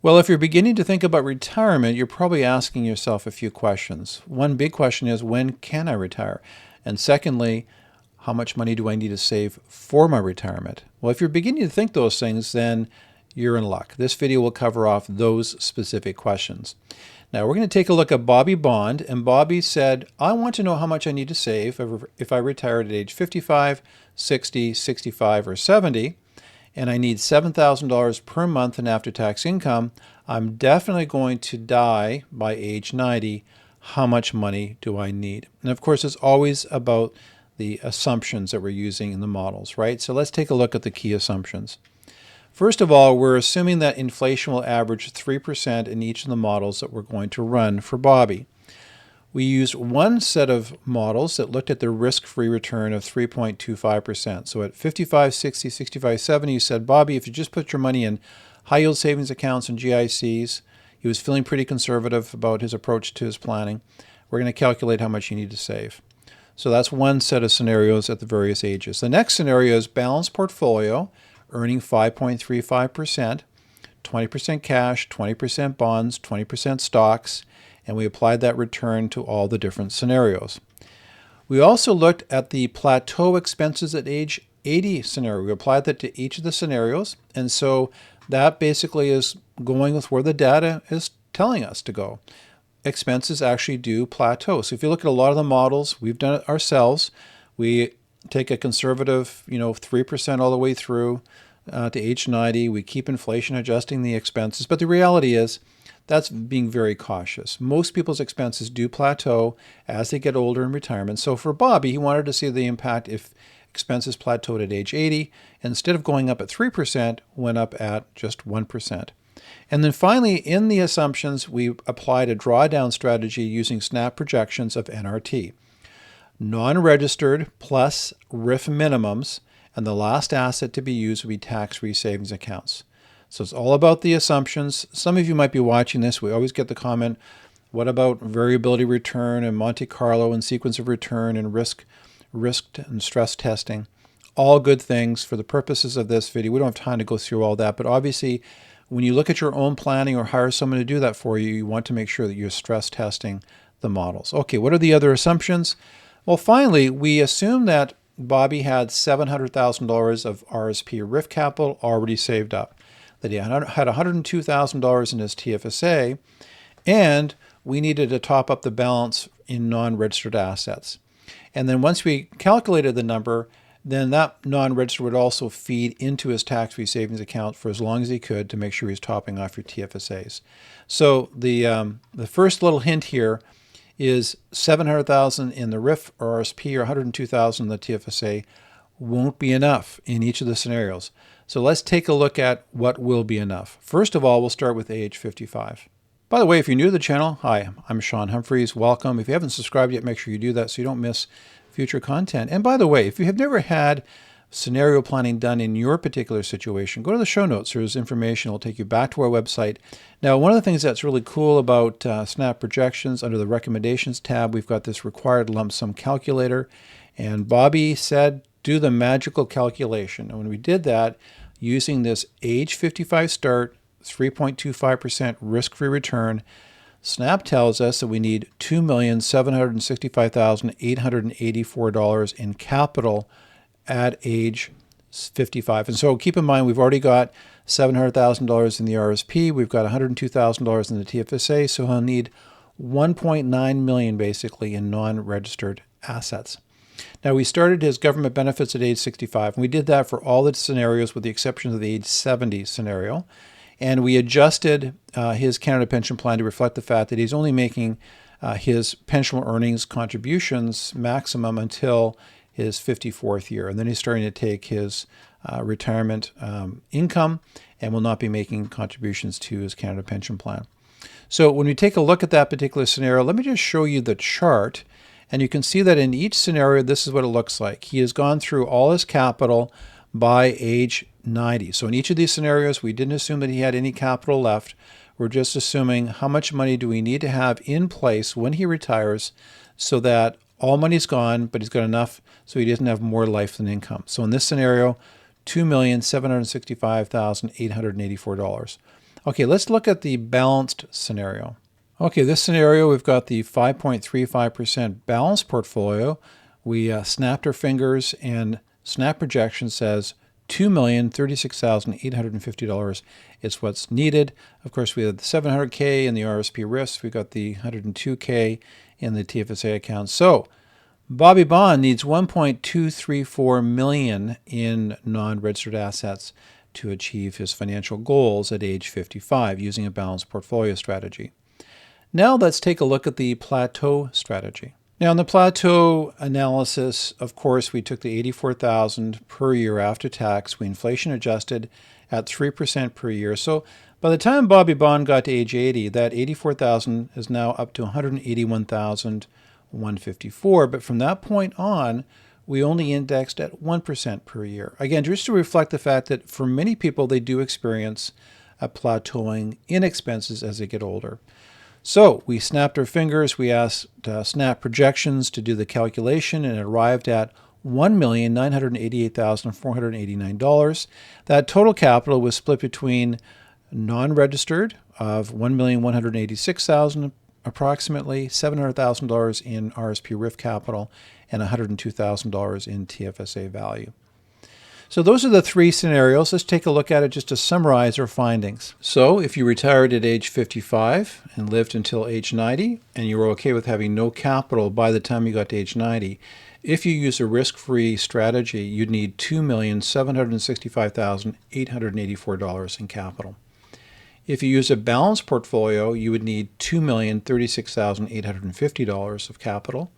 Well, if you're beginning to think about retirement, you're probably asking yourself a few questions. One big question is, when can I retire? And secondly, how much money do I need to save for my retirement? Well, if you're beginning to think those things, then you're in luck. This video will cover off those specific questions. Now, we're going to take a look at Bobby Bond, and Bobby said, I want to know how much I need to save if I retired at age 55, 60, 65, or 70, and I need $7,000 per month in after-tax income. I'm definitely going to die by age 90. How much money do I need? And of course, it's always about the assumptions that we're using in the models, right? So let's take a look at the key assumptions. First of all, we're assuming that inflation will average 3% in each of the models that we're going to run for Bobby. We used one set of models that looked at the risk-free return of 3.25%. So at 55, 60, 65, 70, you said, Bobby, if you just put your money in high-yield savings accounts and GICs, he was feeling pretty conservative about his approach to his planning. We're going to calculate how much you need to save. So that's one set of scenarios at the various ages. The next scenario is balanced portfolio, earning 5.35%, 20% cash, 20% bonds, 20% stocks, and we applied that return to all the different scenarios. We also looked at the plateau expenses at age 80 scenario. We applied that to each of the scenarios, and so that basically is going with where the data is telling us to go. Expenses actually do plateau. So if you look at a lot of the models, we've done it ourselves. We take a conservative, 3% all the way through to age 90. We keep inflation adjusting the expenses, but the reality is that's being very cautious. Most people's expenses do plateau as they get older in retirement. So for Bobby, he wanted to see the impact if expenses plateaued at age 80. Instead of going up at 3%, went up at just 1%. And then finally, in the assumptions, we applied a drawdown strategy using snap projections of NRT. Non-registered plus RIF minimums, and the last asset to be used would be tax-free savings accounts. So it's all about the assumptions. Some of you might be watching this. We always get the comment, what about variability return and Monte Carlo and sequence of return and risk and stress testing? All good things for the purposes of this video. We don't have time to go through all that, but obviously when you look at your own planning or hire someone to do that for you, you want to make sure that you're stress testing the models. Okay, what are the other assumptions? Well, finally, we assume that Bobby had $700,000 of RSP RIF capital already saved up, that he had $102,000 in his TFSA, and we needed to top up the balance in non-registered assets. And then once we calculated the number, then that non-registered would also feed into his tax-free savings account for as long as he could to make sure he's topping off your TFSAs. So the first little hint here is $700,000 in the RIF or RSP or $102,000 in the TFSA won't be enough in each of the scenarios. So let's take a look at what will be enough. First of all, we'll start with age 55. By the way, if you're new to the channel, hi, I'm Shaun Humphries. Welcome. If you haven't subscribed yet, make sure you do that so you don't miss future content. And by the way, if you have never had scenario planning done in your particular situation, go to the show notes. There's information. It'll take you back to our website. Now, one of the things that's really cool about Snap Projections, under the Recommendations tab, we've got this required lump sum calculator. And Bobby said, do the magical calculation. And when we did that, using this age 55 start, 3.25% risk-free return, Snap tells us that we need $2,765,884 in capital at age 55. And so keep in mind, we've already got $700,000 in the RSP. We've got $102,000 in the TFSA. So he'll need $1.9 million basically in non-registered assets. Now, we started his government benefits at age 65, and we did that for all the scenarios with the exception of the age 70 scenario. And we adjusted his Canada pension plan to reflect the fact that he's only making his pensionable earnings contributions maximum until his 54th year. And then he's starting to take his retirement income and will not be making contributions to his Canada pension plan. So when we take a look at that particular scenario, let me just show you the chart. And you can see that in each scenario, this is what it looks like. He has gone through all his capital by age 90. So in each of these scenarios, we didn't assume that he had any capital left. We're just assuming how much money do we need to have in place when he retires so that all money's gone, but he's got enough so he doesn't have more life than income. So in this scenario, $2,765,884. Okay, let's look at the balanced scenario. Okay, this scenario, we've got the 5.35% balanced portfolio. We snapped our fingers, and snap projection says $2,036,850 is what's needed. Of course, we have the 700K in the RSP risks. We've got the 102K in the TFSA account. So Bobby Bond needs 1.234 million in non-registered assets to achieve his financial goals at age 55 using a balanced portfolio strategy. Now let's take a look at the plateau strategy. Now in the plateau analysis, of course, we took the $84,000 per year after tax. We inflation adjusted at 3% per year. So by the time Bobby Bond got to age 80, that $84,000 is now up to $181,154. But from that point on, we only indexed at 1% per year. Again, just to reflect the fact that for many people, they do experience a plateauing in expenses as they get older. So we snapped our fingers, we asked Snap Projections to do the calculation, and it arrived at $1,988,489. That total capital was split between non-registered of $1,186,000, approximately $700,000 in RSP RIF capital, and $102,000 in TFSA value. So those are the three scenarios. Let's take a look at it just to summarize our findings. So if you retired at age 55 and lived until age 90, and you were okay with having no capital by the time you got to age 90, if you use a risk-free strategy, you'd need $2,765,884 in capital. If you use a balanced portfolio, you would need $2,036,850 of capital.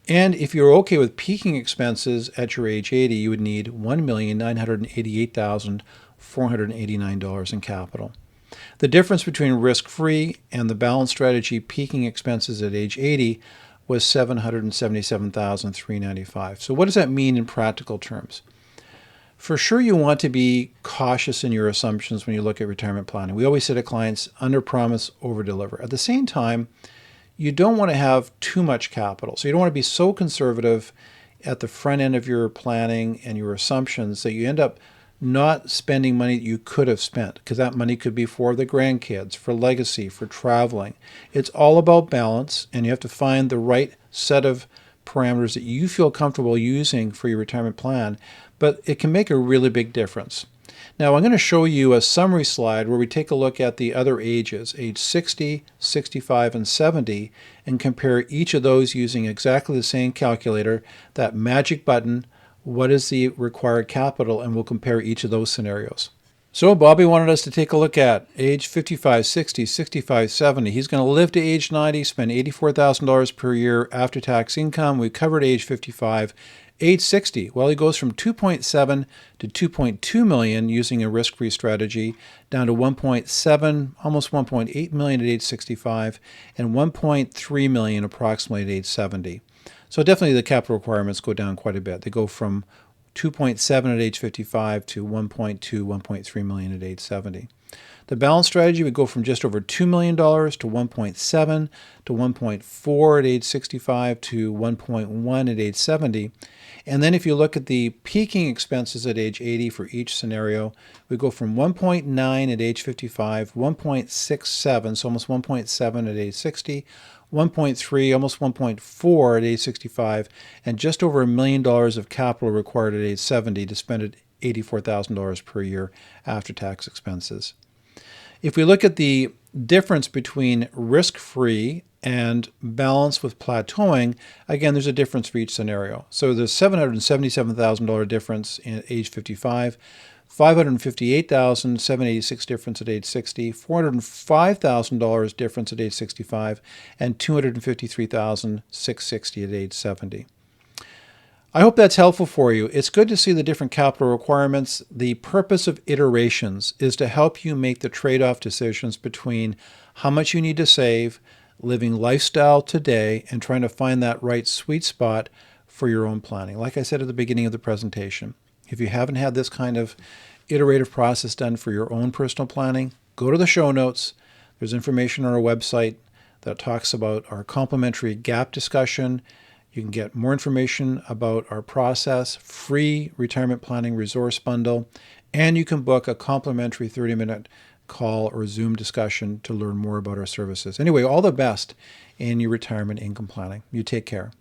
And if you're okay with peaking expenses at your age 80, you would need $1,988,489 in capital. The difference between risk-free and the balance strategy peaking expenses at age 80 was $777,395. So what does that mean in practical terms? For sure, you want to be cautious in your assumptions when you look at retirement planning. We always say to clients, under promise, over deliver. At the same time, you don't want to have too much capital. So you don't want to be so conservative at the front end of your planning and your assumptions that you end up not spending money that you could have spent, because that money could be for the grandkids, for legacy, for traveling. It's all about balance, and you have to find the right set of parameters that you feel comfortable using for your retirement plan, but it can make a really big difference. Now I'm going to show you a summary slide where we take a look at the other ages, age 60, 65, and 70, and compare each of those using exactly the same calculator, that magic button, what is the required capital, and we'll compare each of those scenarios. So Bobby wanted us to take a look at age 55, 60, 65, 70. He's going to live to age 90, spend $84,000 per year after tax income. We covered age 55. Age 60, well, he goes from 2.7 to 2.2 million using a risk-free strategy, down to 1.7, almost 1.8 million at age 65, and 1.3 million approximately at age 70. So definitely the capital requirements go down quite a bit. They go from 2.7 at age 55 to 1.2, 1.3 million at age 70. The balance strategy would go from just over $2 million to 1.7 to 1.4 at age 65 to 1.1 at age 70. And then if you look at the peaking expenses at age 80 for each scenario, we go from 1.9 at age 55, 1.67, so almost 1.7 at age 60, 1.3, almost 1.4 at age 65, and just over $1 million of capital required at age 70 to spend at $84,000 per year after tax expenses. If we look at the difference between risk-free and balance with plateauing, again, there's a difference for each scenario. So there's $777,000 difference at age 55, $558,786 difference at age 60, $405,000 difference at age 65, and $253,660 at age 70. I hope that's helpful for you. It's good to see the different capital requirements. The purpose of iterations is to help you make the trade-off decisions between how much you need to save, living lifestyle today, and trying to find that right sweet spot for your own planning. Like I said at the beginning of the presentation, if you haven't had this kind of iterative process done for your own personal planning, go to the show notes. There's information on our website that talks about our complimentary gap discussion. You can get more information about our process, free retirement planning resource bundle, and you can book a complimentary 30-minute call or Zoom discussion to learn more about our services. Anyway, all the best in your retirement income planning. You take care.